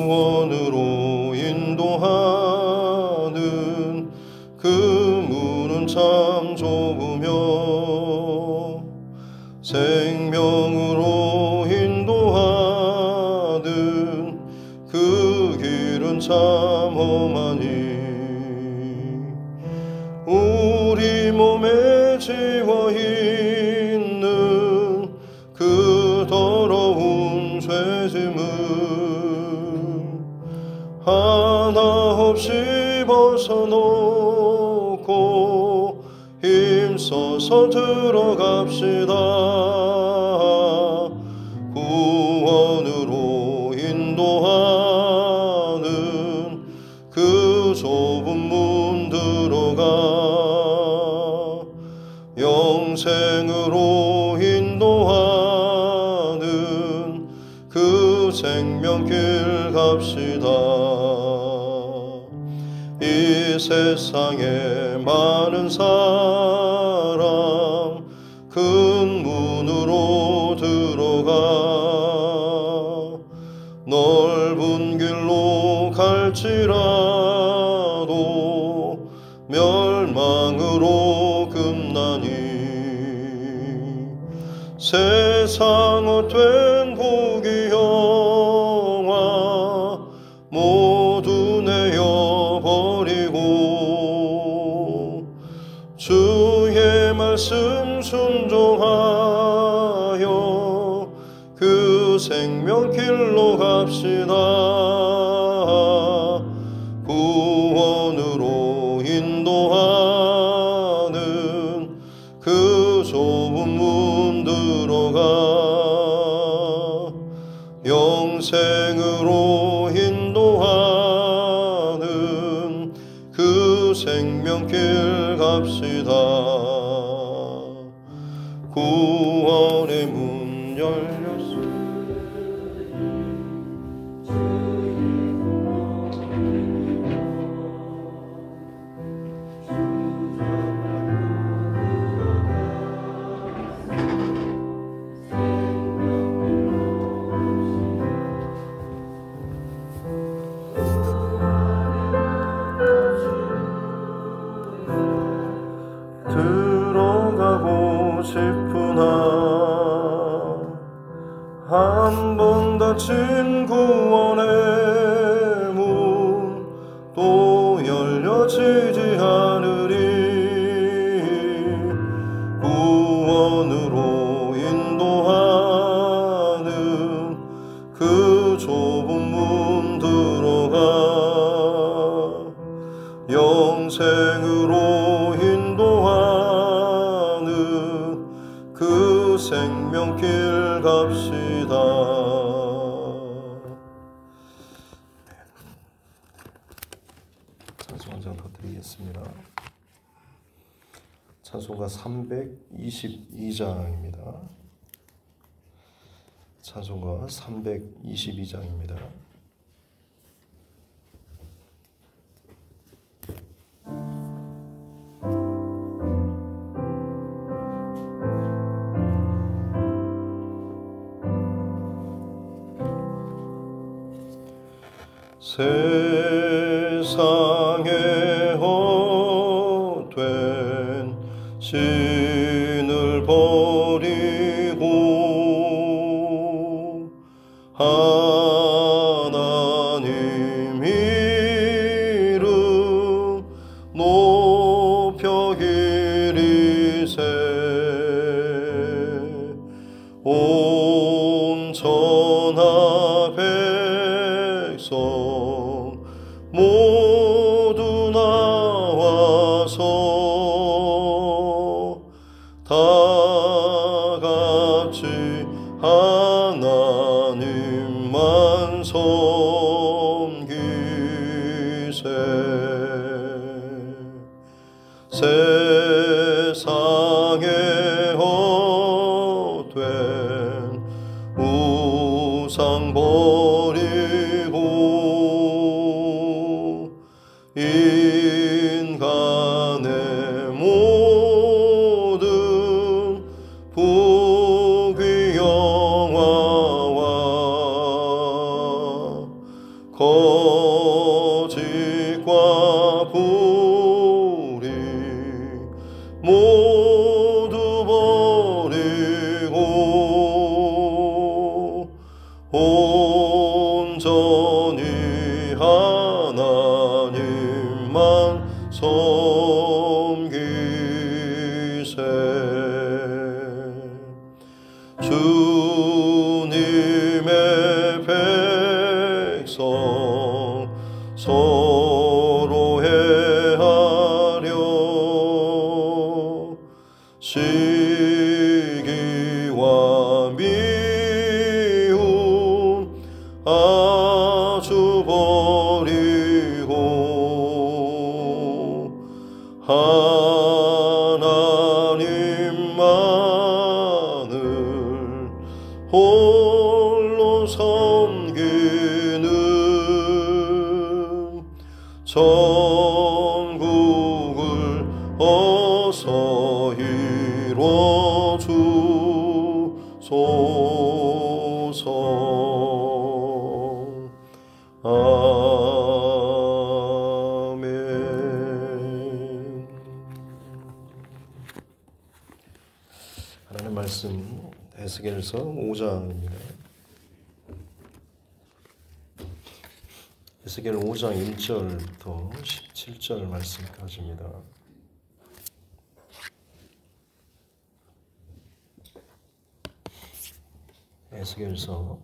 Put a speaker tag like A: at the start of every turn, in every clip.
A: 구원으로 인도하는 그 문은 참 좁으며 생명으로 인도하는 그 길은 참 험하니 우리 몸에 지워있는 그 더러운 죄짐을 하나 없이 벗어놓고 힘써서 들어갑시다. 구원으로 인도하는 그 좁은 문 들어가 영생으로 인도하는 그 생명길 갑시다. 이 세상에 많은 사람 큰 문으로 들어가 넓은 길로 갈지라도 멸망으로 금나니 세상 헛된 부귀영화 모두 내어버리고 주의 말씀 순종하여 그 생명길로 갑시다. 구원으로 인도하는 그 좁은 문 들어가 영생으로 인도하는 그 생명길 갑시다. 구원의 문 열렸습니다. 들어가고 싶으나 한 번 닫힌 구원의 문 또 열려지지 않으리. 구원으로 인도하는 그 좁은 문 들어가 영생으로 인도하는 그 생명길 갑시다. 찬송 한 장 더 드리겠습니다. 찬송가 322장입니다. 찬송가 322장입니다. 세상에 헛된 신을 버리고 하나님 이름 높여 기리세. 온 천하 백성 모두 나와서 다 같이 하나님만 섬기세. 세상에 헛된 우상 버리고 인간의 모든 부귀 영화와 거짓과 불의 모두 버리고 온전히 하나님만 섬기세. 주님의 백성 서로 해하려 시기와 미움 아주 버리고 하나님만을 홀로 섬기는 천국을 어서 이루어 주소서. 아멘. 하나님 말씀 에스겔서 5장입니다. 에스겔 5장 1절부터 17절 말씀까지입니다. 에스겔서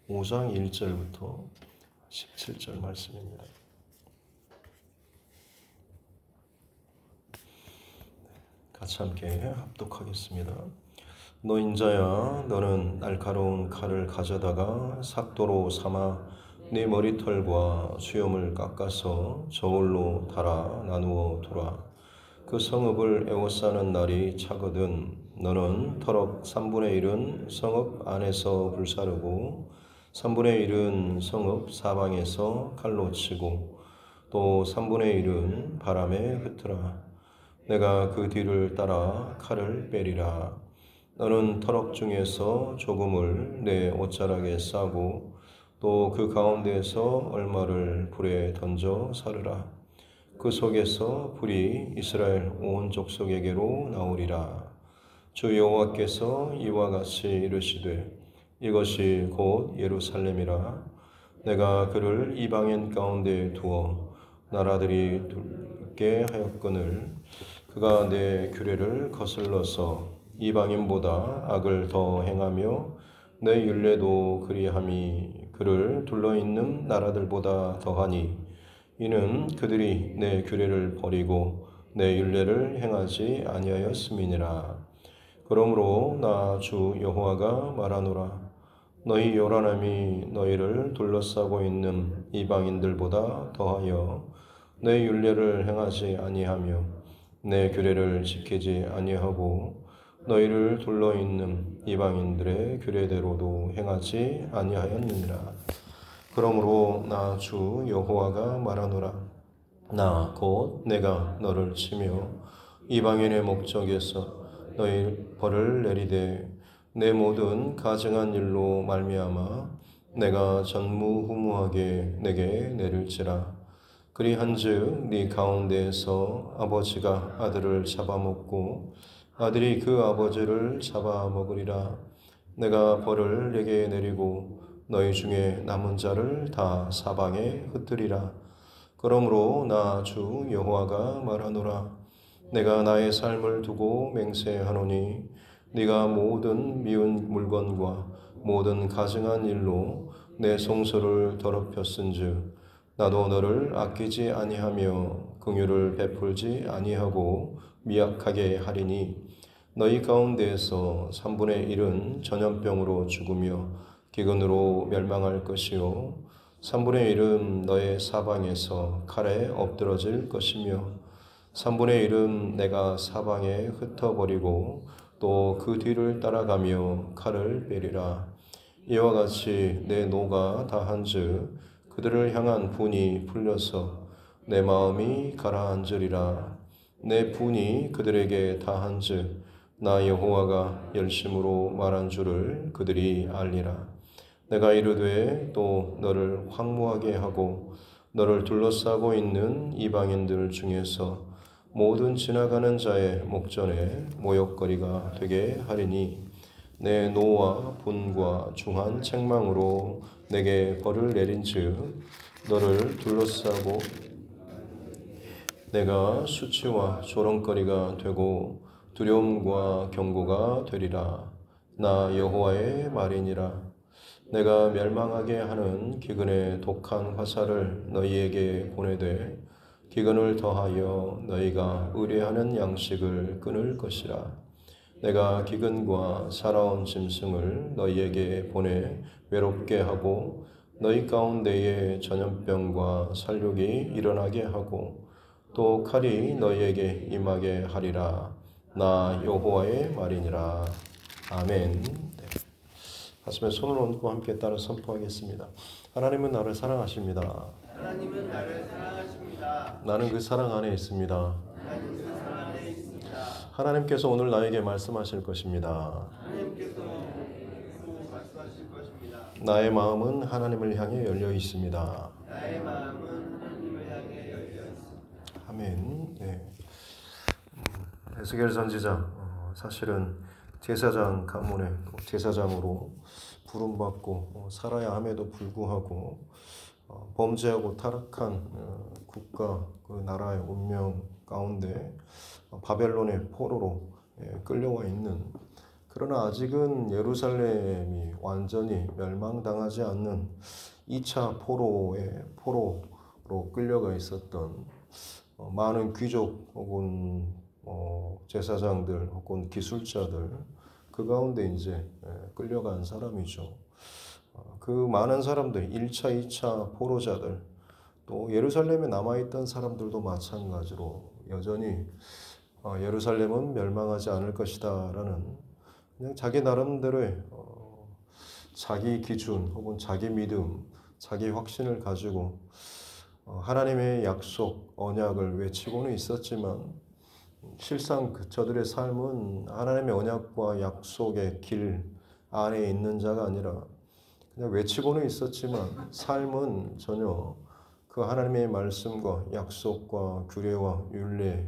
A: 5장 1절부터 17절 말씀입니다. 같이 함께 합독하겠습니다. 너 인자야, 너는 날카로운 칼을 가져다가 삭도로 삼아 네 머리털과 수염을 깎아서 저울로 달아 나누어 두라. 그 성읍을 에워싸는 날이 차거든 너는 터럭 3분의 1은 성읍 안에서 불사르고 3분의 1은 성읍 사방에서 칼로 치고 또 3분의 1은 바람에 흩으라. 내가 그 뒤를 따라 칼을 빼리라. 너는 터럭 중에서 조금을 내 옷자락에 싸고 또 그 가운데에서 얼마를 불에 던져 사르라. 그 속에서 불이 이스라엘 온 족속에게로 나오리라. 주 여호와께서 이와 같이 이르시되 이것이 곧 예루살렘이라. 내가 그를 이방인 가운데 두어 나라들이 둘게 하였거늘 그가 내 규례를 거슬러서 이방인보다 악을 더 행하며 내 율례도 그리함이 그를 둘러있는 나라들보다 더하니 이는 그들이 내 규례를 버리고 내 율례를 행하지 아니하였음이니라. 그러므로 나 주 여호와가 말하노라. 너희 요란함이 너희를 둘러싸고 있는 이방인들보다 더하여 내 율례를 행하지 아니하며 내 규례를 지키지 아니하고 너희를 둘러있는 이방인들의 규례대로도 행하지 아니하였느니라. 그러므로 나 주 여호와가 말하노라. 나 곧 내가 너를 치며 이방인의 목적에서 너희 벌을 내리되 내 모든 가증한 일로 말미암아 내가 전무후무하게 내게 내릴지라. 그리한즉 네 가운데에서 아버지가 아들을 잡아먹고 아들이 그 아버지를 잡아먹으리라. 내가 벌을 내게 내리고 너희 중에 남은 자를 다 사방에 흩으리라. 그러므로 나 주 여호와가 말하노라. 내가 나의 삶을 두고 맹세하노니 네가 모든 미운 물건과 모든 가증한 일로 내 성소를 더럽혔은즉 나도 너를 아끼지 아니하며 긍휼을 베풀지 아니하고 미약하게 하리니 너희 가운데에서 3분의 1은 전염병으로 죽으며 기근으로 멸망할 것이요 3분의 1은 너의 사방에서 칼에 엎드러질 것이며 3분의 1은 내가 사방에 흩어버리고 또 그 뒤를 따라가며 칼을 빼리라. 이와 같이 내 노가 다한즉 그들을 향한 분이 풀려서 내 마음이 가라앉으리라. 내 분이 그들에게 다한즉 나 여호와가 열심으로 말한 줄을 그들이 알리라. 내가 이르되 또 너를 황무하게 하고 너를 둘러싸고 있는 이방인들 중에서 모든 지나가는 자의 목전에 모욕거리가 되게 하리니 내 노와 분과 중한 책망으로 내게 벌을 내린즉 너를 둘러싸고 내가 수치와 조롱거리가 되고 두려움과 경고가 되리라. 나 여호와의 말이니라. 내가 멸망하게 하는 기근의 독한 화살을 너희에게 보내되 기근을 더하여 너희가 의뢰하는 양식을 끊을 것이라. 내가 기근과 살아온 짐승을 너희에게 보내 외롭게 하고 너희 가운데에 전염병과 살육이 일어나게 하고 또 칼이 너희에게 임하게 하리라. 나 여호와의 말이니라. 아멘. 네. 가슴에 손을 얹고 함께 따라 선포하겠습니다. 하나님은 나를 사랑하십니다.
B: 하나님은 나를 사랑하십니다.
A: 나는 그 사랑 안에 있습니다.
B: 나는 그 사랑 안에 있습니다.
A: 하나님께서 오늘 나에게 말씀하실 것입니다.
B: 하나님께서 또 말씀하실 것입니다.
A: 나의 마음은 하나님을 향해 열려 있습니다.
B: 나의 마음은 하나님을 향해 열려 있습니다.
A: 아멘. 네. 에스겔 선지자 사실은 제사장 가문의 제사장으로 부름받고 살아야 함에도 불구하고 범죄하고 타락한 국가 그 나라의 운명 가운데 바벨론의 포로로 끌려와 있는, 그러나 아직은 예루살렘이 완전히 멸망당하지 않는 2차 포로로 끌려가 있었던 많은 귀족 혹은 제사장들 혹은 기술자들, 그 가운데 이제 끌려간 사람이죠. 그 많은 사람들, 1차, 2차 포로자들, 또 예루살렘에 남아있던 사람들도 마찬가지로 여전히 예루살렘은 멸망하지 않을 것이다 라는 그냥 자기 나름대로의 자기 기준 혹은 자기 믿음, 자기 확신을 가지고 하나님의 약속, 언약을 외치고는 있었지만 실상 저들의 삶은 하나님의 언약과 약속의 길 안에 있는 자가 아니라 그냥 외치고는 있었지만 삶은 전혀 그 하나님의 말씀과 약속과 규례와 율례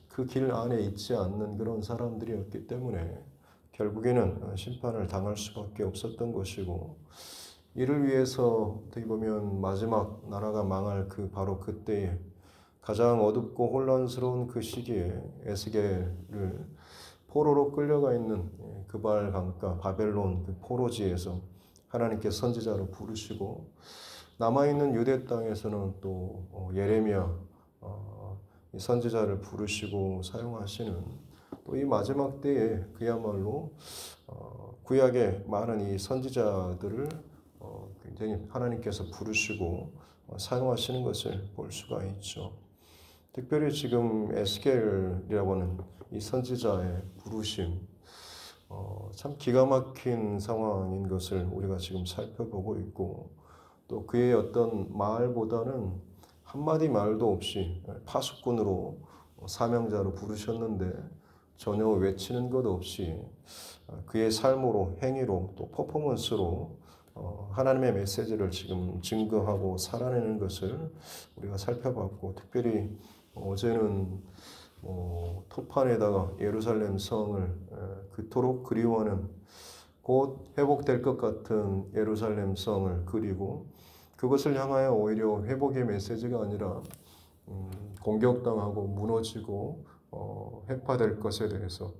A: 그 길 안에 있지 않는 그런 사람들이었기 때문에 결국에는 심판을 당할 수밖에 없었던 것이고, 이를 위해서 어떻게 보면 마지막 나라가 망할 바로 그때에 가장 어둡고 혼란스러운 그 시기에 에스겔을 포로로 끌려가 있는 그발 강가 바벨론 그 포로지에서 하나님께 선지자로 부르시고, 남아있는 유대 땅에서는 또 예레미야 선지자를 부르시고 사용하시는, 또 이 마지막 때에 그야말로 구약의 많은 이 선지자들을 굉장히 하나님께서 부르시고 사용하시는 것을 볼 수가 있죠. 특별히 지금 에스겔이라고 하는 이 선지자의 부르심, 참 기가 막힌 상황인 것을 우리가 지금 살펴보고 있고, 또 그의 어떤 말보다는 한마디 말도 없이 파수꾼으로 사명자로 부르셨는데 전혀 외치는 것 없이 그의 삶으로, 행위로, 또 퍼포먼스로 하나님의 메시지를 지금 증거하고 살아내는 것을 우리가 살펴봤고, 특별히 어제는 토판에다가 예루살렘 성을 그토록 그리워하는, 곧 회복될 것 같은 예루살렘 성을 그리고 그것을 향하여 오히려 회복의 메시지가 아니라 공격당하고 무너지고 회파될 것에 대해서,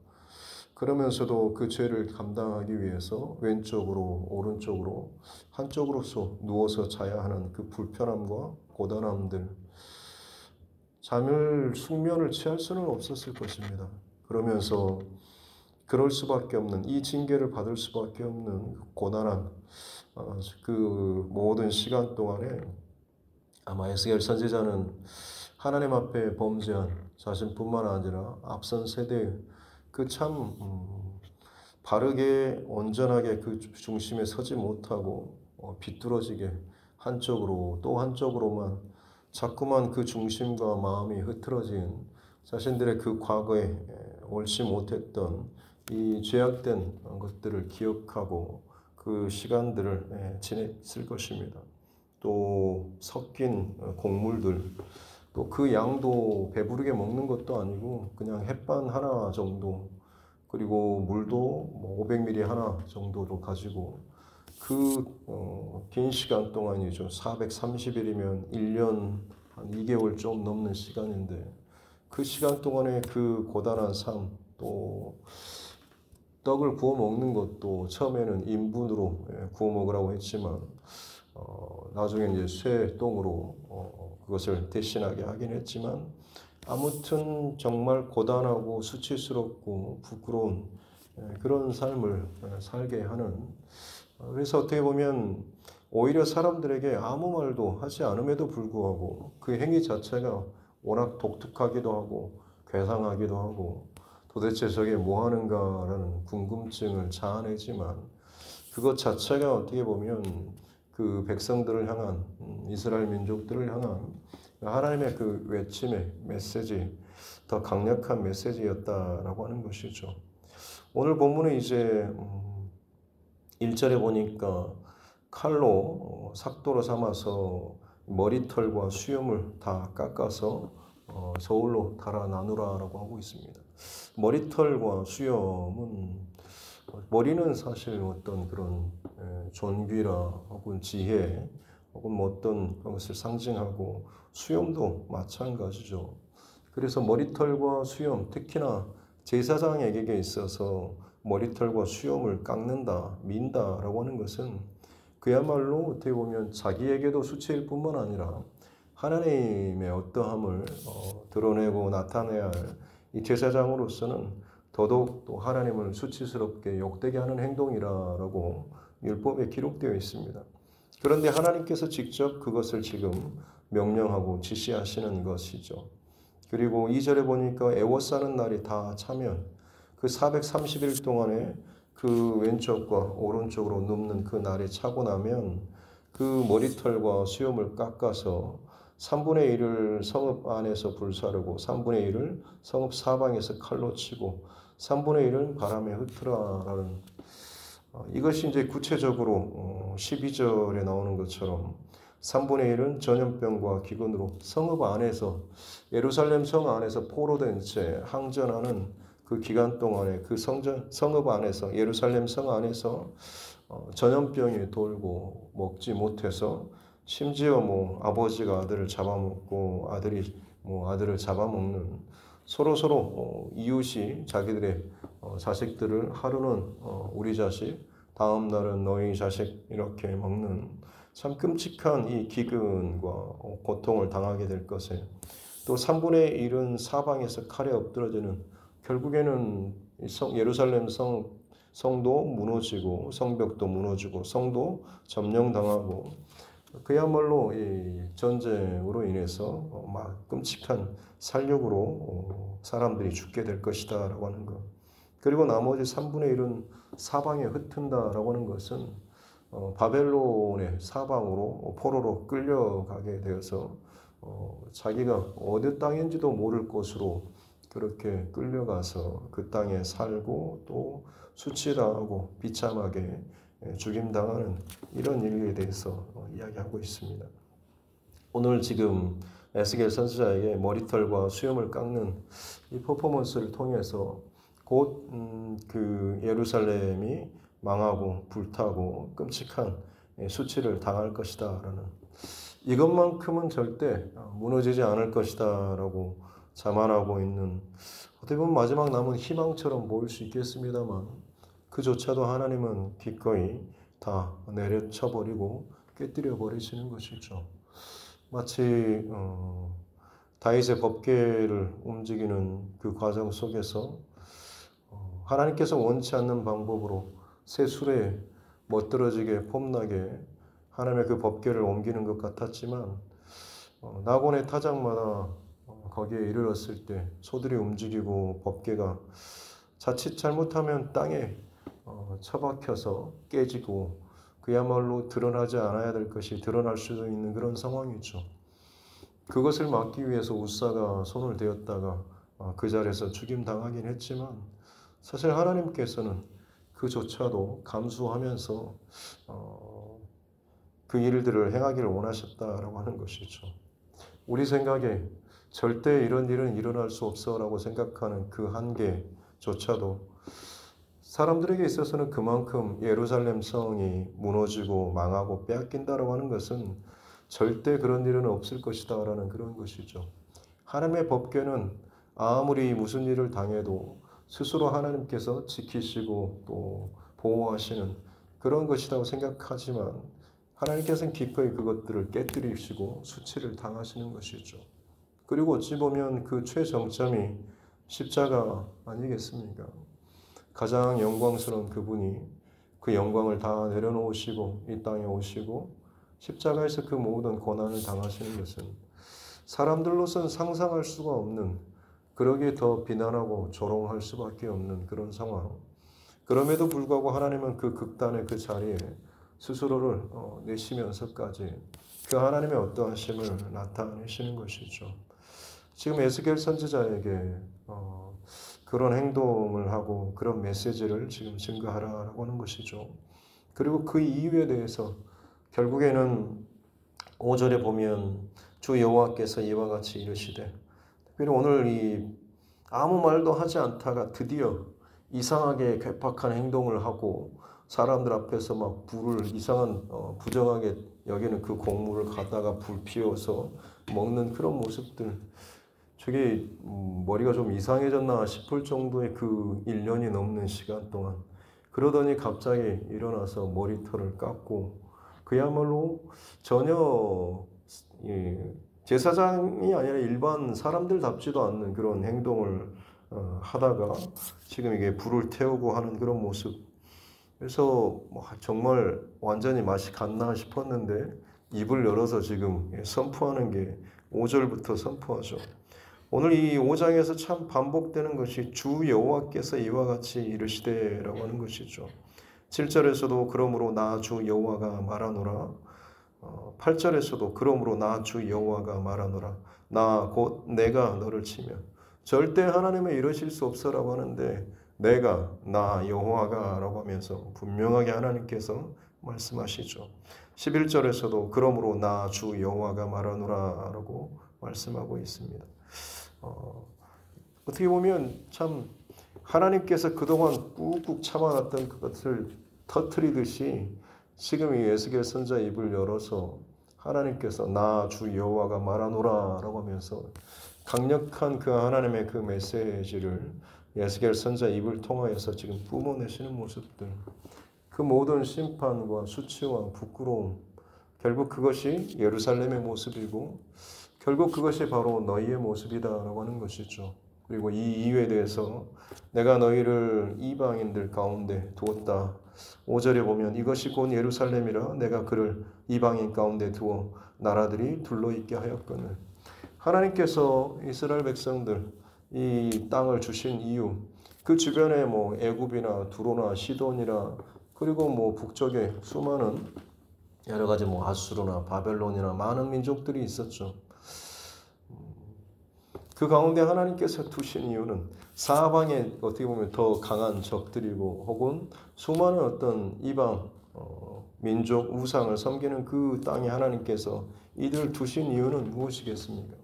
A: 그러면서도 그 죄를 감당하기 위해서 왼쪽으로 오른쪽으로 한쪽으로서 누워서 자야 하는 그 불편함과 고단함들, 숙면을 취할 수는 없었을 것입니다. 그러면서 그럴 수밖에 없는, 이 징계를 받을 수밖에 없는 고난한 그 모든 시간 동안에 아마 에스겔 선지자는 하나님 앞에 범죄한 자신뿐만 아니라 앞선 세대의 그 참 바르게 온전하게 그 중심에 서지 못하고 비뚤어지게 한쪽으로 또 한쪽으로만 자꾸만 그 중심과 마음이 흐트러진 자신들의 그 과거에 옳지 못했던 이 죄악된 것들을 기억하고 그 시간들을 지냈을 것입니다. 또 섞인 곡물들, 또 그 양도 배부르게 먹는 것도 아니고 그냥 햇반 하나 정도, 그리고 물도 뭐 500ml 하나 정도로 가지고 그 긴 시간 동안이죠. 430일이면 1년 한 2개월 좀 넘는 시간인데 그 시간 동안에 그 고단한 삶, 또 떡을 구워 먹는 것도 처음에는 인분으로 구워 먹으라고 했지만 나중에 이제 쇠똥으로 그것을 대신하게 하긴 했지만 아무튼 정말 고단하고 수치스럽고 부끄러운 그런 삶을 살게 하는, 그래서 어떻게 보면 오히려 사람들에게 아무 말도 하지 않음에도 불구하고 그 행위 자체가 워낙 독특하기도 하고 괴상하기도 하고 도대체 저게 뭐 하는가라는 궁금증을 자아내지만 그것 자체가 어떻게 보면 그 백성들을 향한, 이스라엘 민족들을 향한 하나님의 그 외침의 메시지, 더 강력한 메시지였다라고 하는 것이죠. 오늘 본문은 이제 1절에 보니까 칼로 삭도로 삼아서 머리털과 수염을 다 깎아서 저울로 달아 나누라라고 하고 있습니다. 머리털과 수염은, 머리는 사실 어떤 그런 존귀라 혹은 지혜 혹은 뭐 어떤 것을 상징하고 수염도 마찬가지죠. 그래서 머리털과 수염, 특히나 제사장에게 있어서 머리털과 수염을 깎는다, 민다라고 하는 것은 그야말로 어떻게 보면 자기에게도 수치일 뿐만 아니라 하나님의 어떠함을 드러내고 나타내야 할 이 제사장으로서는 더더욱 또 하나님을 수치스럽게 욕되게 하는 행동이라고 율법에 기록되어 있습니다. 그런데 하나님께서 직접 그것을 지금 명령하고 지시하시는 것이죠. 그리고 2절에 보니까 애워싸는 날이 다 차면 그 430일 동안에 그 왼쪽과 오른쪽으로 눕는 그 날이 차고 나면 그 머리털과 수염을 깎아서 3분의 1을 성읍 안에서 불사르고 3분의 1을 성읍 사방에서 칼로 치고 3분의 1은 바람에 흩으라라는, 이것이 이제 구체적으로 12절에 나오는 것처럼 3분의 1은 전염병과 기근으로 성읍 안에서, 예루살렘 성 안에서 포로된 채 항전하는 그 기간 동안에 그 성읍 안에서, 예루살렘 성 안에서 전염병이 돌고 먹지 못해서 심지어 뭐 아버지가 아들을 잡아먹고 아들이 뭐 아들을 잡아먹는, 서로 이웃이 자기들의 자식들을 하루는 우리 자식, 다음 날은 너희 자식 이렇게 먹는 참 끔찍한 이 기근과 고통을 당하게 될 것에, 또 3분의 1은 사방에서 칼에 엎드러지는, 결국에는 예루살렘 성도 무너지고 성벽도 무너지고 성도 점령당하고 그야말로 이 전쟁으로 인해서 막 끔찍한 살육으로 사람들이 죽게 될 것이다라고 하는 것. 그리고 나머지 3분의 1은 사방에 흩은다라고 하는 것은 바벨론의 사방으로 포로로 끌려가게 되어서 자기가 어디 땅인지도 모를 곳으로 그렇게 끌려가서 그 땅에 살고 또 수치당하고 비참하게 죽임당하는 이런 일에 대해서 이야기하고 있습니다. 오늘 지금 에스겔 선지자에게 머리털과 수염을 깎는 이 퍼포먼스를 통해서 곧 그 예루살렘이 망하고 불타고 끔찍한 수치를 당할 것이다라는, 이것만큼은 절대 무너지지 않을 것이다라고 자만하고 있는, 어떻게 보면 마지막 남은 희망처럼 보일 수 있겠습니다만 그조차도 하나님은 기꺼이 다 내려쳐버리고 깨뜨려 버리시는 것이죠. 마치 다윗의 법궤를 움직이는 그 과정 속에서 하나님께서 원치 않는 방법으로 새 수레에 멋들어지게 폼나게 하나님의 그 법궤를 옮기는 것 같았지만 나곤의 타작마다 거기에 이르렀을 때 소들이 움직이고 법궤가 자칫 잘못하면 땅에 처박혀서 깨지고 그야말로 드러나지 않아야 될 것이 드러날 수도 있는 그런 상황이죠. 그것을 막기 위해서 웃사가 손을 대었다가 그 자리에서 죽임당하긴 했지만 사실 하나님께서는 그조차도 감수하면서 그 일들을 행하기를 원하셨다라고 하는 것이죠. 우리 생각에 절대 이런 일은 일어날 수 없어라고 생각하는 그 한계조차도 사람들에게 있어서는 그만큼 예루살렘 성이 무너지고 망하고 빼앗긴다라고 하는 것은 절대 그런 일은 없을 것이다라는 그런 것이죠. 하나님의 법궤는 아무리 무슨 일을 당해도 스스로 하나님께서 지키시고 또 보호하시는 그런 것이라고 생각하지만 하나님께서는 기꺼이 그것들을 깨뜨리시고 수치를 당하시는 것이죠. 그리고 어찌 보면 그 최정점이 십자가 아니겠습니까? 가장 영광스러운 그분이 그 영광을 다 내려놓으시고 이 땅에 오시고 십자가에서 그 모든 고난을 당하시는 것은 사람들로서는 상상할 수가 없는, 그러기에 더 비난하고 조롱할 수밖에 없는 그런 상황. 그럼에도 불구하고 하나님은 그 극단의 그 자리에 스스로를 내시면서까지 그 하나님의 어떠하심을 나타내시는 것이죠. 지금 에스겔 선지자에게 그런 행동을 하고 그런 메시지를 지금 증거하라고 하는 것이죠. 그리고 그 이유에 대해서 결국에는 5절에 보면 주 여호와께서 이와 같이 이르시되, 특별히 오늘 이 아무 말도 하지 않다가 드디어 이상하게 괴팍한 행동을 하고 사람들 앞에서 막 불을 이상한 부정하게 여기는 그 곡물을 갖다가 불 피워서 먹는 그런 모습들, 저게 머리가 좀 이상해졌나 싶을 정도의 그 1년이 넘는 시간 동안 그러더니 갑자기 일어나서 머리털을 깎고 그야말로 전혀 제사장이 아니라 일반 사람들답지도 않는 그런 행동을 하다가 지금 이게 불을 태우고 하는 그런 모습. 그래서 정말 완전히 맛이 갔나 싶었는데 입을 열어서 지금 선포하는 게 5절부터 선포하죠. 오늘 이 5장에서 참 반복되는 것이 주 여호와께서 이와 같이 이르시되라고 하는 것이죠. 7절에서도 그러므로 나 주 여호와가 말하노라. 8절에서도 그러므로 나 주 여호와가 말하노라. 나 곧 내가 너를 치며. 절대 하나님은 이러실 수 없어라고 하는데 내가 나 여호와가 라고 하면서 분명하게 하나님께서 말씀하시죠. 11절에서도 그러므로 나 주 여호와가 말하노라 라고 말씀하고 있습니다. 어떻게 보면 참 하나님께서 그동안 꾹꾹 참아놨던 그것을 터뜨리듯이 지금 이 에스겔 선지자 입을 열어서 하나님께서 나 주 여호와가 말하노라 라고 하면서 강력한 그 하나님의 그 메시지를 에스겔 선지자 입을 통하여서 지금 뿜어내시는 모습들, 그 모든 심판과 수치와 부끄러움, 결국 그것이 예루살렘의 모습이고 결국 그것이 바로 너희의 모습이다라고 하는 것이죠. 그리고 이 이유에 대해서 내가 너희를 이방인들 가운데 두었다. 5절에 보면 이것이 곧 예루살렘이라 내가 그를 이방인 가운데 두어 나라들이 둘러있게 하였거늘. 하나님께서 이스라엘 백성들 이 땅을 주신 이유, 그 주변에 애굽이나 두로나 시돈이나 그리고 북쪽에 수많은 여러 가지 아수르나 바벨론이나 많은 민족들이 있었죠. 그 가운데 하나님께서 두신 이유는 사방에 어떻게 보면 더 강한 적들이고 혹은 수많은 어떤 이방 민족 우상을 섬기는 그 땅에 하나님께서 이들을 두신 이유는 무엇이겠습니까?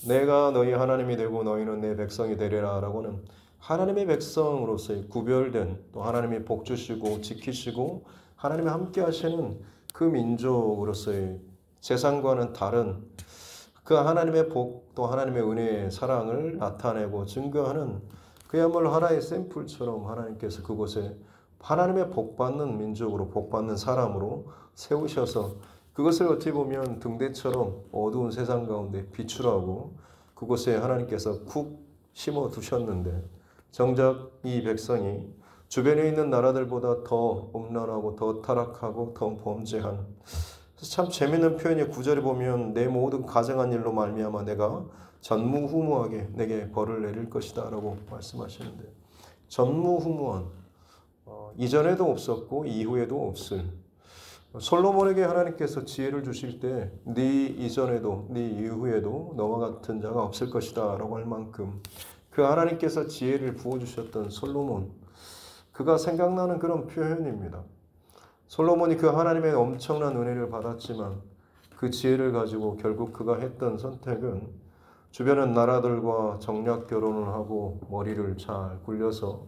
A: 내가 너희 하나님이 되고 너희는 내 백성이 되리라 라고는 하나님의 백성으로서의 구별된, 또 하나님이 복주시고 지키시고 하나님이 함께 하시는 그 민족으로서의 세상과는 다른 그 하나님의 복, 또 하나님의 은혜의 사랑을 나타내고 증거하는 그야말로 하나의 샘플처럼 하나님께서 그곳에 하나님의 복받는 민족으로, 복받는 사람으로 세우셔서 그것을 어떻게 보면 등대처럼 어두운 세상 가운데 비추라고 그곳에 하나님께서 쿡 심어 두셨는데 정작 이 백성이 주변에 있는 나라들보다 더 음란하고 더 타락하고 더 범죄한, 참 재밌는 표현이 9절에 보면 내 모든 가증한 일로 말미암아 내가 전무후무하게 내게 벌을 내릴 것이다 라고 말씀하시는데, 전무후무한, 이전에도 없었고 이후에도 없을, 솔로몬에게 하나님께서 지혜를 주실 때 네 이전에도 네 이후에도 너와 같은 자가 없을 것이다 라고 할 만큼 그 하나님께서 지혜를 부어주셨던 솔로몬, 그가 생각나는 그런 표현입니다. 솔로몬이 그 하나님의 엄청난 은혜를 받았지만 그 지혜를 가지고 결국 그가 했던 선택은 주변의 나라들과 정략 결혼을 하고 머리를 잘 굴려서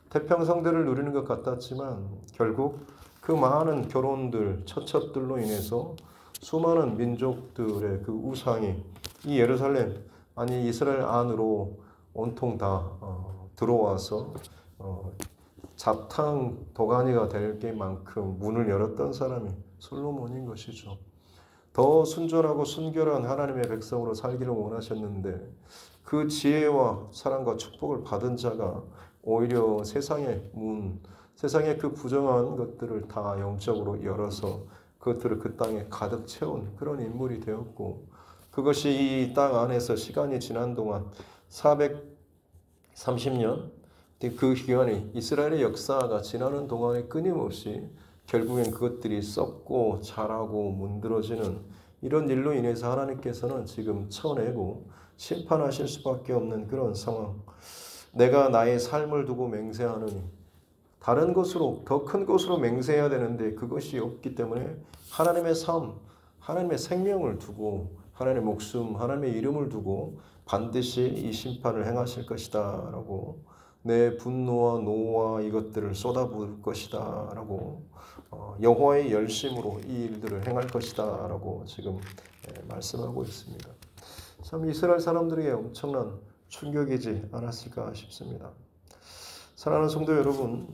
A: 태평성대를 누리는 것 같았지만 결국 그 많은 결혼들, 처첩들로 인해서 수많은 민족들의 그 우상이 이 예루살렘, 아니 이스라엘 안으로 온통 다 들어와서 잡탕 도가니가 될 게만큼 문을 열었던 사람이 솔로몬인 것이죠. 더 순전하고 순결한 하나님의 백성으로 살기를 원하셨는데 그 지혜와 사랑과 축복을 받은 자가 오히려 세상의 문, 세상의 그 부정한 것들을 다 영적으로 열어서 그것들을 그 땅에 가득 채운 그런 인물이 되었고, 그것이 이 땅 안에서 시간이 지난 동안 430년 그 기간에 이스라엘의 역사가 지나는 동안에 끊임없이 결국엔 그것들이 썩고 자라고 문드러지는 이런 일로 인해서 하나님께서는 지금 쳐내고 심판하실 수밖에 없는 그런 상황. 내가 나의 삶을 두고 맹세하느니, 다른 것으로 더 큰 것으로 맹세해야 되는데 그것이 없기 때문에 하나님의 삶, 하나님의 생명을 두고 하나님의 목숨, 하나님의 이름을 두고 반드시 이 심판을 행하실 것이다 라고, 내 분노와 노와 이것들을 쏟아부을 것이다 라고, 여호와의 열심으로 이 일들을 행할 것이다 라고 지금 말씀하고 있습니다. 참 이스라엘 사람들에게 엄청난 충격이지 않았을까 싶습니다. 사랑하는 성도 여러분,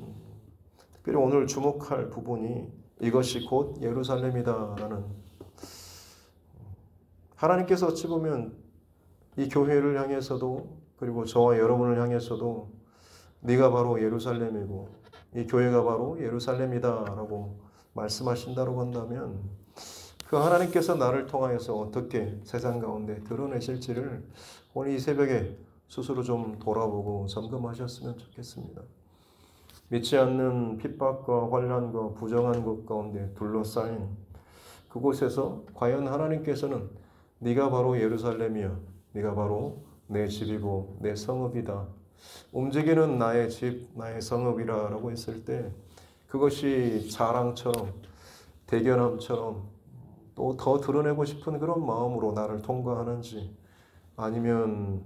A: 특별히 오늘 주목할 부분이 이것이 곧 예루살렘이다라는, 하나님께서 어찌 보면 이 교회를 향해서도 그리고 저와 여러분을 향해서도 네가 바로 예루살렘이고 이 교회가 바로 예루살렘이다라고 말씀하신다고 한다면 그 하나님께서 나를 통하여서 어떻게 세상 가운데 드러내실지를 오늘 이 새벽에 스스로 좀 돌아보고 점검하셨으면 좋겠습니다. 믿지 않는 핍박과 환난과 부정한 것 가운데 둘러싸인 그곳에서 과연 하나님께서는 네가 바로 예루살렘이야, 네가 바로 내 집이고 내 성읍이다, 움직이는 나의 집, 나의 성읍이라 라고 했을 때 그것이 자랑처럼 대견함처럼 또 더 드러내고 싶은 그런 마음으로 나를 통과하는지, 아니면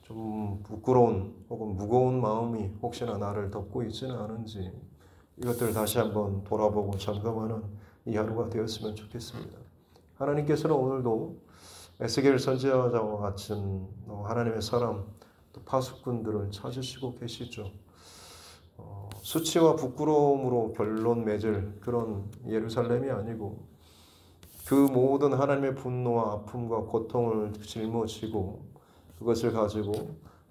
A: 좀 부끄러운 혹은 무거운 마음이 혹시나 나를 덮고 있지는 않은지, 이것들을 다시 한번 돌아보고 점검하는 이 하루가 되었으면 좋겠습니다. 하나님께서는 오늘도 에스겔 선지자와 같은 하나님의 사람, 또 파수꾼들을 찾으시고 계시죠. 수치와 부끄러움으로 결론 맺을 그런 예루살렘이 아니고 그 모든 하나님의 분노와 아픔과 고통을 짊어지고 그것을 가지고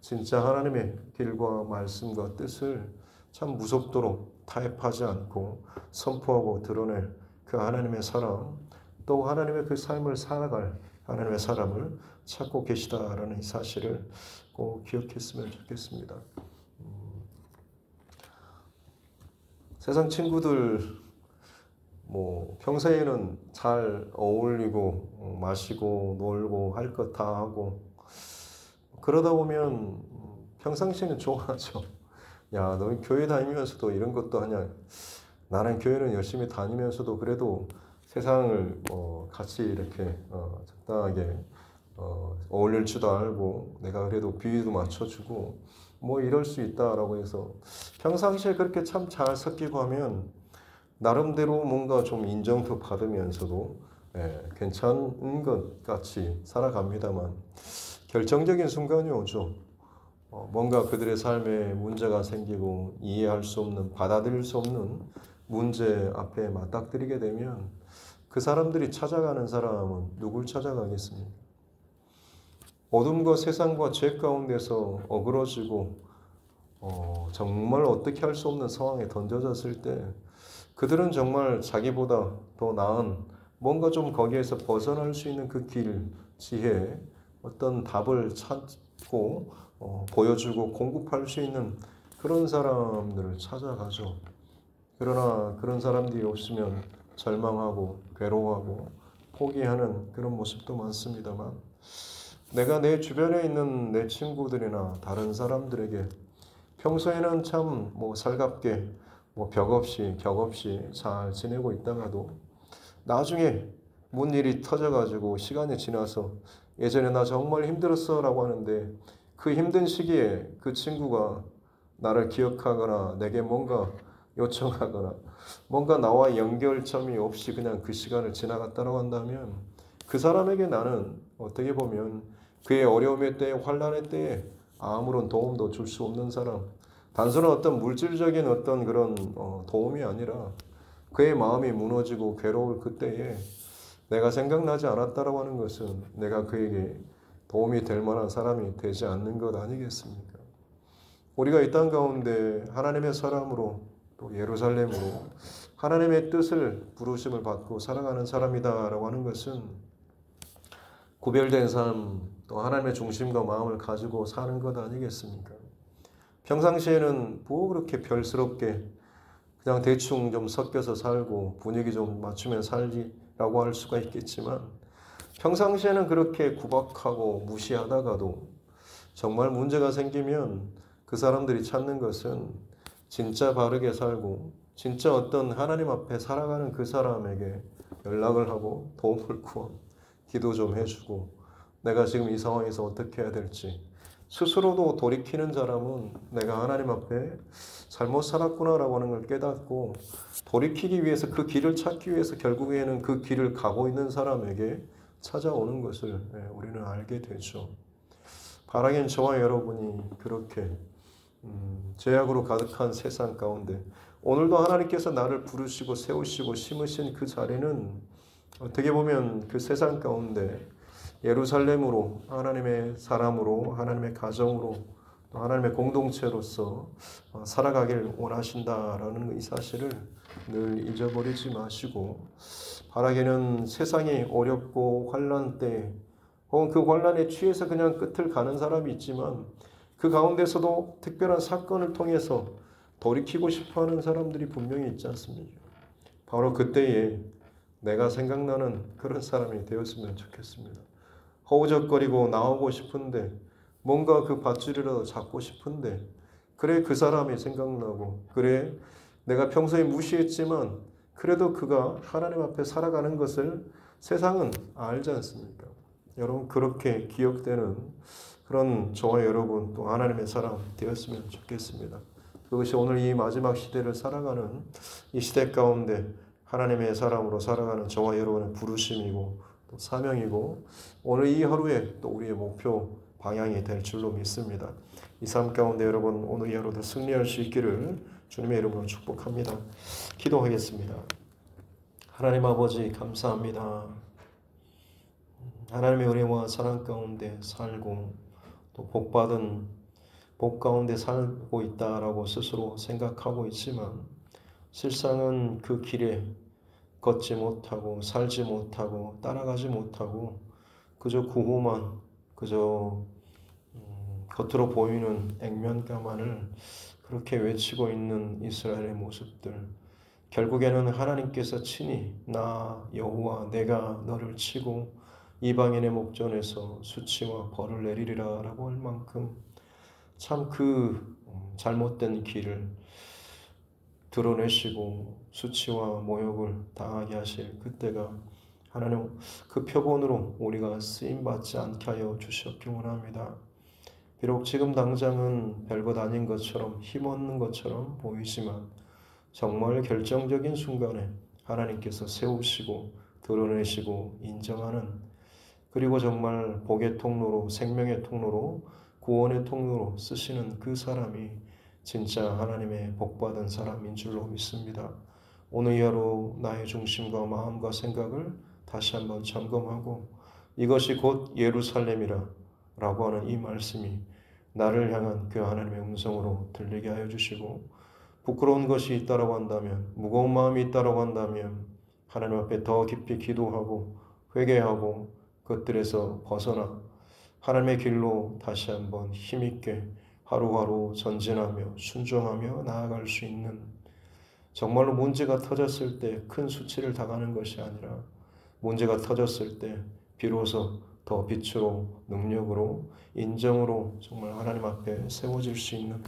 A: 진짜 하나님의 길과 말씀과 뜻을 참 무섭도록 타협하지 않고 선포하고 드러낼 그 하나님의 사람, 또 하나님의 그 삶을 살아갈 하나님의 사람을 찾고 계시다라는 이 사실을 꼭 기억했으면 좋겠습니다. 세상 친구들 평소에는 잘 어울리고 마시고 놀고 할 것 다 하고 그러다 보면 평상시에는 좋아하죠. 야, 너 교회 다니면서도 이런 것도 하냐. 나는 교회는 열심히 다니면서도 그래도 세상을 같이 이렇게 적당하게 어울릴 줄도 알고 내가 그래도 비위도 맞춰주고 이럴 수 있다라고 해서 평상시에 그렇게 참 잘 섞이고 하면 나름대로 뭔가 좀 인정도 받으면서도 괜찮은 것 같이 살아갑니다만 결정적인 순간이 오죠. 뭔가 그들의 삶에 문제가 생기고 이해할 수 없는, 받아들일 수 없는 문제 앞에 맞닥뜨리게 되면 그 사람들이 찾아가는 사람은 누굴 찾아가겠습니까? 어둠과 세상과 죄 가운데서 어그러지고 정말 어떻게 할 수 없는 상황에 던져졌을 때 그들은 정말 자기보다 더 나은 뭔가 좀 거기에서 벗어날 수 있는 그 길, 지혜, 어떤 답을 찾고 보여주고 공급할 수 있는 그런 사람들을 찾아가죠. 그러나 그런 사람들이 없으면 절망하고 괴로워하고 포기하는 그런 모습도 많습니다만 내가 내 주변에 있는 내 친구들이나 다른 사람들에게 평소에는 참 살갑게 벽 없이 격 없이 잘 지내고 있다가도 나중에 뭔 일이 터져가지고 시간이 지나서 예전에 나 정말 힘들었어 라고 하는데 그 힘든 시기에 그 친구가 나를 기억하거나 내게 뭔가 요청하거나 뭔가 나와 연결점이 없이 그냥 그 시간을 지나갔다고 한다면 그 사람에게 나는 어떻게 보면 그의 어려움의 때에 환난의 때에 아무런 도움도 줄 수 없는 사람, 단순한 어떤 물질적인 어떤 그런 도움이 아니라 그의 마음이 무너지고 괴로울 그때에 내가 생각나지 않았다라고 하는 것은 내가 그에게 도움이 될 만한 사람이 되지 않는 것 아니겠습니까? 우리가 이 땅 가운데 하나님의 사람으로 또 예루살렘으로 하나님의 뜻을 부르심을 받고 살아가는 사람이다라고 하는 것은 구별된 삶, 또 하나님의 중심과 마음을 가지고 사는 것 아니겠습니까? 평상시에는 뭐 그렇게 별스럽게 그냥 대충 좀 섞여서 살고 분위기 좀 맞추면 살기라고 할 수가 있겠지만 평상시에는 그렇게 구박하고 무시하다가도 정말 문제가 생기면 그 사람들이 찾는 것은 진짜 바르게 살고 진짜 어떤 하나님 앞에 살아가는 그 사람에게 연락을 하고 도움을 구하고 기도 좀 해주고 내가 지금 이 상황에서 어떻게 해야 될지 스스로도 돌이키는 사람은 내가 하나님 앞에 잘못 살았구나라고 하는 걸 깨닫고 돌이키기 위해서 그 길을 찾기 위해서 결국에는 그 길을 가고 있는 사람에게 찾아오는 것을 우리는 알게 되죠. 바라긴 저와 여러분이 그렇게 죄악으로 가득한 세상 가운데 오늘도 하나님께서 나를 부르시고 세우시고 심으신 그 자리는 어떻게 보면 그 세상 가운데 예루살렘으로 하나님의 사람으로 하나님의 가정으로 또 하나님의 공동체로서 살아가길 원하신다라는 이 사실을 늘 잊어버리지 마시고 바라기는 세상이 어렵고 환난 때 혹은 그 환난에 취해서 그냥 끝을 가는 사람이 있지만 그 가운데서도 특별한 사건을 통해서 돌이키고 싶어하는 사람들이 분명히 있지 않습니까? 바로 그때에 내가 생각나는 그런 사람이 되었으면 좋겠습니다. 허우적거리고 나오고 싶은데 뭔가 그 밧줄이라도 잡고 싶은데 그래 그 사람이 생각나고 그래 내가 평소에 무시했지만 그래도 그가 하나님 앞에 살아가는 것을 세상은 알지 않습니까? 여러분 그렇게 기억되는 그런 저와 여러분 또 하나님의 사람 되었으면 좋겠습니다. 그것이 오늘 이 마지막 시대를 살아가는 이 시대 가운데 하나님의 사람으로 살아가는 저와 여러분의 부르심이고 또 사명이고 오늘 이 하루에 또 우리의 목표 방향이 될 줄로 믿습니다. 이 삶 가운데 여러분 오늘 이 하루도 승리할 수 있기를 주님의 이름으로 축복합니다. 기도하겠습니다. 하나님 아버지 감사합니다. 하나님의 은혜와 사랑 가운데 살고 또 복 가운데 살고 있다라고 스스로 생각하고 있지만 실상은 그 길에 걷지 못하고 살지 못하고 따라가지 못하고 그저 구호만 그저 겉으로 보이는 액면가만을 그렇게 외치고 있는 이스라엘의 모습들 결국에는 하나님께서 친히 나 여호와 내가 너를 치고 이방인의 목전에서 수치와 벌을 내리리라 라고 할 만큼 참 그 잘못된 길을 드러내시고 수치와 모욕을 당하게 하실 그때가 하나님 그 표본으로 우리가 쓰임받지 않게 하여 주셨기 원합니다. 비록 지금 당장은 별것 아닌 것처럼 힘없는 것처럼 보이지만 정말 결정적인 순간에 하나님께서 세우시고 드러내시고 인정하는 그리고 정말 복의 통로로 생명의 통로로 구원의 통로로 쓰시는 그 사람이 진짜 하나님의 복받은 사람인 줄로 믿습니다. 오늘 이 하루 나의 중심과 마음과 생각을 다시 한번 점검하고 이것이 곧 예루살렘이라 라고 하는 이 말씀이 나를 향한 그 하나님의 음성으로 들리게 하여 주시고 부끄러운 것이 있다라고 한다면 무거운 마음이 있다라고 한다면 하나님 앞에 더 깊이 기도하고 회개하고 그것들에서 벗어나 하나님의 길로 다시 한번 힘있게 하루하루 전진하며 순종하며 나아갈 수 있는 정말로 문제가 터졌을 때 큰 수치를 당하는 것이 아니라 문제가 터졌을 때 비로소 더 빛으로 능력으로 인정으로 정말 하나님 앞에 세워질 수 있는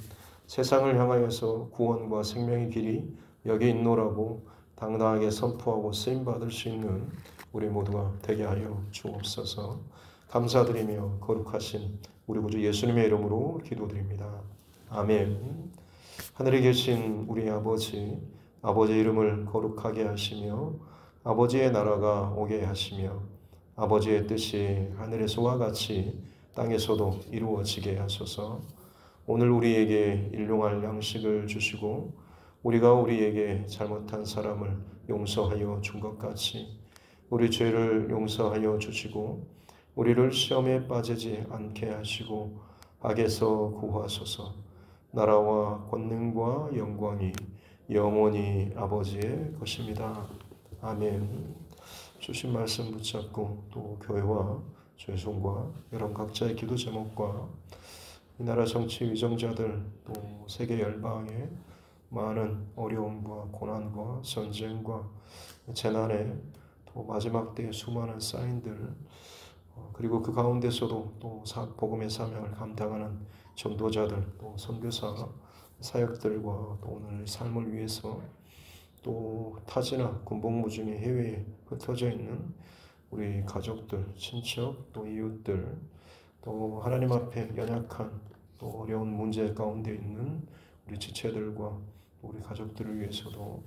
A: 세상을 향하여서 구원과 생명의 길이 여기 있노라고 당당하게 선포하고 쓰임받을 수 있는 우리 모두가 되게 하여 주옵소서. 감사드리며 거룩하신 우리 구주 예수님의 이름으로 기도드립니다. 아멘. 하늘에 계신 우리 아버지, 아버지의 이름을 거룩하게 하시며 아버지의 나라가 오게 하시며 아버지의 뜻이 하늘에서와 같이 땅에서도 이루어지게 하소서. 오늘 우리에게 일용할 양식을 주시고 우리가 우리에게 잘못한 사람을 용서하여 준 것 같이 우리 죄를 용서하여 주시고 우리를 시험에 빠지지 않게 하시고 악에서 구하소서. 나라와 권능과 영광이 영원히 아버지의 것입니다. 아멘. 주신 말씀 붙잡고 또 교회와 죄송과 여러분 각자의 기도 제목과 이 나라 정치 위정자들 또 세계 열방의 많은 어려움과 고난과 전쟁과 재난의 또 마지막 때의 수많은 사인들 그리고 그 가운데서도 또 복음의 사명을 감당하는 전도자들 또 선교사 사역들과 또 오늘 삶을 위해서 또 타지나 군복무 중에 해외에 흩어져 있는 우리 가족들, 친척, 또 이웃들, 또 하나님 앞에 연약한 또 어려운 문제 가운데 있는 우리 지체들과 우리 가족들을 위해서도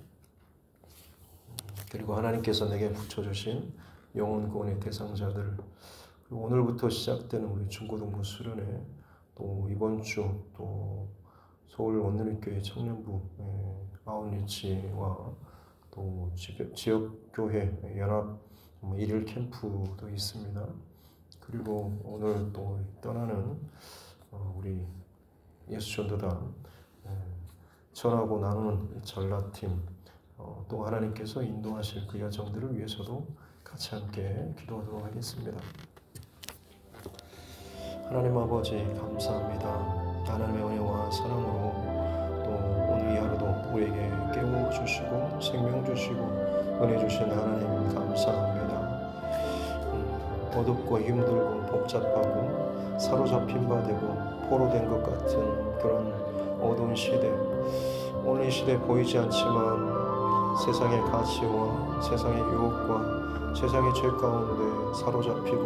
A: 그리고 하나님께서 내게 붙여주신 영혼 구원의 대상자들 그리고 오늘부터 시작되는 우리 중고등부 수련회 또 이번 주 또 서울 원누리교회 청년부 아웃리치와 또 지역교회 연합 일일 캠프도 있습니다. 그리고 오늘 또 떠나는 우리 예수전도단 전하고 나누는 전라팀 또 하나님께서 인도하실 그 여정들을 위해서도 같이 함께 기도하도록 하겠습니다. 하나님 아버지 감사합니다. 하나님의 은혜와 사랑으로 또 오늘 이 하루도 우리에게 깨워주시고 생명 주시고 은혜 주신 하나님 감사합니다. 어둡고 힘들고 복잡하고 사로잡힌 바 되고 포로된 것 같은 그런 어두운 시대 오늘 이 시대 보이지 않지만 세상의 가치와 세상의 유혹과 세상의 죄 가운데 사로잡히고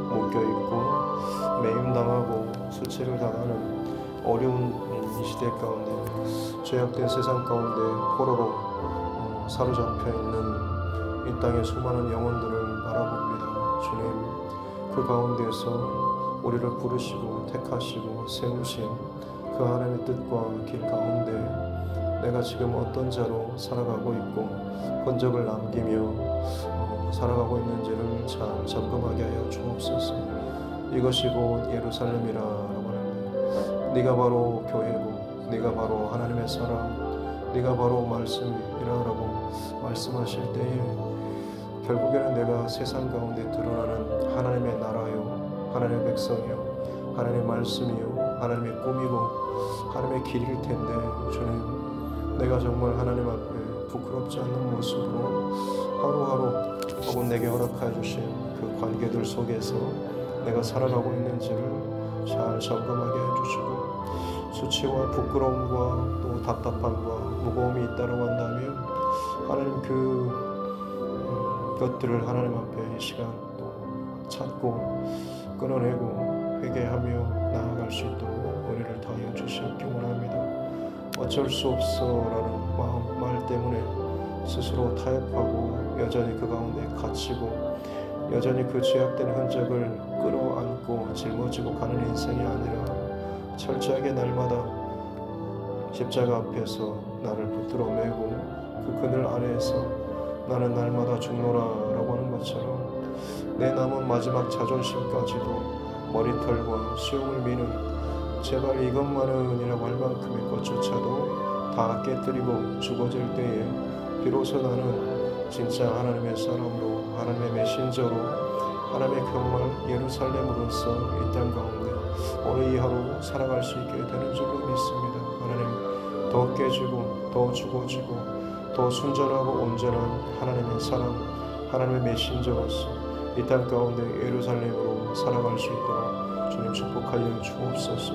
A: 묶여있고 매임당하고 수치를 당하는 어려운 이 시대 가운데 죄악된 세상 가운데 포로로 사로잡혀 있는 이 땅의 수많은 영혼들을 바라봅니다. 주님 그 가운데에서 우리를 부르시고 택하시고 세우신 그 하나님의 뜻과 길 가운데 내가 지금 어떤 자로 살아가고 있고 흔적을 남기며 살아가고 있는지를 잘 점검하게 하여 주옵소서. 이것이 곧 예루살렘이라고 하는데 네가 바로 교회고 네가 바로 하나님의 사람 네가 바로 말씀이라고 말씀하실 때에 결국에는 내가 세상 가운데 드러나는 하나님의 나라요 하나님의 백성이요 하나님의 말씀이요 하나님의 꿈이고 하나님의 길일 텐데 주님 내가 정말 하나님 앞에 부끄럽지 않는 모습으로 하루하루 혹은 내게 허락해 주신 그 관계들 속에서 내가 살아가고 있는지를 잘 점검하게 해주시고 수치와 부끄러움과 또 답답함과 무거움이 있다고 한다면 하나님 그것들을 하나님 앞에 이 시간 또 찾고 끊어내고 회개하며 나아갈 수 있도록 은혜를 더하여 주시기 원합니다. 어쩔 수 없어라는 말 때문에 스스로 타협하고 여전히 그 가운데 갇히고 여전히 그 죄악된 흔적을 끌어안고 짊어지고 가는 인생이 아니라 철저하게 날마다 십자가 앞에서 나를 붙들어 매고 그 그늘 아래에서 나는 날마다 죽노라라고 하는 것처럼 내 남은 마지막 자존심까지도 머리털과 수염을 미는 제발 이것만은이라고 할 만큼의 것조차도 다 깨뜨리고 죽어질 때에 비로소 나는 진짜 하나님의 사람으로 하나님의 메신저로 하나님의 정말 예루살렘으로서 이 땅 가운데 오늘 이 하루 살아갈 수 있게 되는 줄로 믿습니다. 하나님 더 깨지고 더 죽어지고 더 순전하고 온전한 하나님의 사람, 하나님의 메신저로서 이 땅 가운데 예루살렘으로 살아갈 수 있도록 주님 축복하여 주옵소서.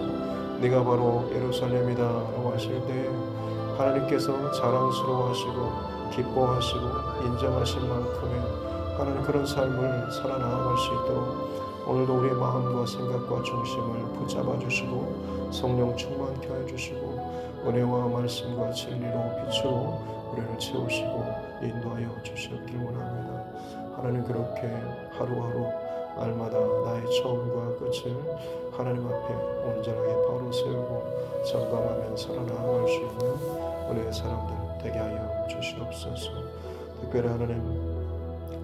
A: 네가 바로 예루살렘이다 라고 하실 때 하나님께서 자랑스러워하시고 기뻐하시고 인정하신 만큼의 하나님 그런 삶을 살아나갈 수 있도록 오늘도 우리의 마음과 생각과 중심을 붙잡아 주시고 성령 충만케 해주시고 은혜와 말씀과 진리로 빛으로 우리를 채우시고 인도하여 주시길 원합니다. 하나님 그렇게 하루하루 날마다 나의 처음과 끝을 하나님 앞에 온전하게 바로 세우고 점검하며 살아나갈 수 있는 은혜의 사람들 되게 하여 주시옵소서. 특별히 하나님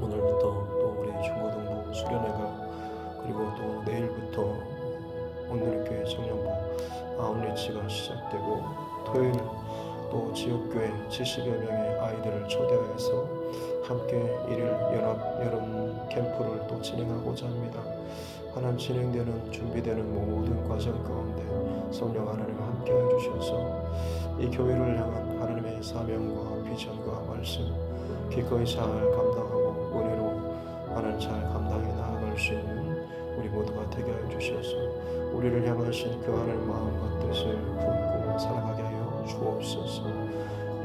A: 오늘부터 또 우리 중고등부 수련회가 그리고 또 내일부터 온누리교회 청년부 아웃리치가 시작되고 토요일 또 지역교회 70여 명의 아이들을 초대해서 함께 일일 연합 여름 캠프를 또 진행하고자 합니다. 하나님 진행되는 준비되는 모든 과정 가운데 성령 하나님과 함께 해주셔서 이 교회를 향한 하나님의 사명과 비전과 말씀 기꺼이 잘 감당하고 은혜로 하나님 잘 감당해 나아갈 수 있는 우리 모두가 되게 하여 주셔서 우리를 향하신 그 하나님 마음과 뜻을 품고 살아가게 하여 주옵소서.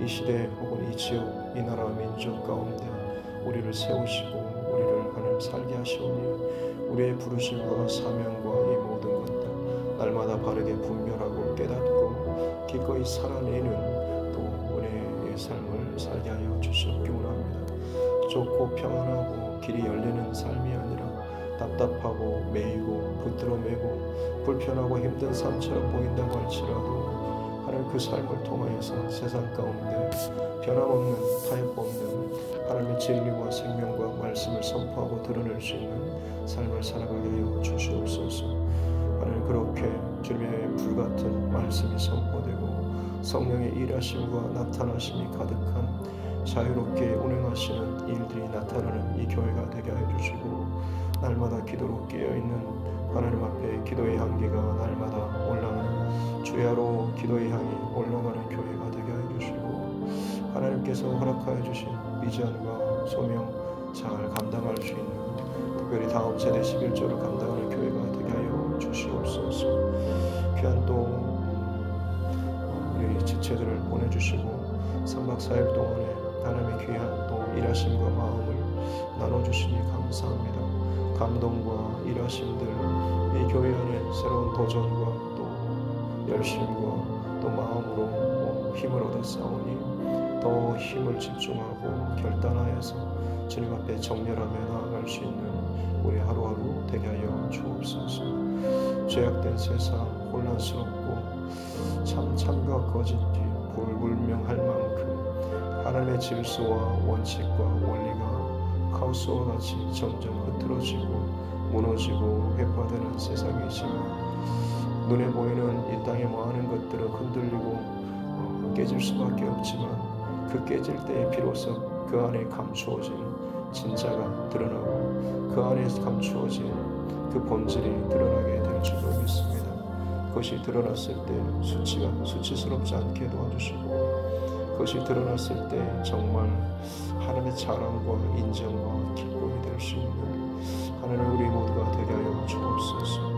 A: 이 시대 혹은 이 지역 이 나라 민족 가운데 우리를 세우시고 우리를 하나님 살게 하시오니 우리의 부르심과 사명과 이 모든 것들 날마다 바르게 분별하고 깨닫고 기꺼이 살아내는 또 우리의 삶을 살게 하여 주시옵기 원합니다. 좁고 평안하고 길이 열리는 삶이 아니라 답답하고 매이고 붙들어 매고 불편하고 힘든 삶처럼 보인다고 할지라도 하나님 그 삶을 통하여서 세상 가운데 변함없는 타협 없는 하나님의 진리와 생명과 말씀을 선포하고 드러낼 수 있는 삶을 살아가게 하여 주시옵소서. 하나님 그렇게 주님의 불같은 말씀이 선포되고 성령의 일하심과 나타나심이 가득한 자유롭게 운행하시는 일들이 나타나는 이 교회가 되게 하여 주시고 날마다 기도로 깨어있는 하나님 앞에 기도의 향기가 날마다 올라가는 주야로 기도의 향이 올라가는 교회가 되게 하여 주시고 하나님께서 허락하여 주신 비전과 소명 잘 감당할 수 있는 특별히 다음 세대 11조를 감당하는 교회가 되게 하여 주시옵소서. 귀한 또 우리 지체들을 보내주시고 3박 4일 동안에 하나님의 귀한 또 일하심과 마음을 나눠주시니 감사합니다. 감동과 일하심들 이 교회 안에 새로운 도전과 또 열심과 또 마음으로 힘을 얻어 싸우니 더 힘을 집중하고 결단하여서 주님 앞에 정렬하며 나아갈 수 있는 우리 하루하루 되게 하여 주옵소서. 죄악된 세상 혼란스럽고 참과 거짓이 불분명할 만큼 하나님의 질서와 원칙과 원리가 카오스와 같이 점점 흐트러지고 무너지고 회파되는 세상이지만 눈에 보이는 이 땅의 많은 것들은 흔들리고 깨질 수밖에 없지만 그 깨질 때에 비로소 그 안에 감추어진 진짜가 드러나고 그 안에 감추어진 그 본질이 드러나게 될 줄로 믿습니다. 그것이 드러났을 때 수치가 수치스럽지 않게 도와주시고 그것이 드러났을 때 정말 하나님의 자랑과 인정과 기쁨이 될 수 있는 하나님 우리 모두가 되게 하여 주옵소서.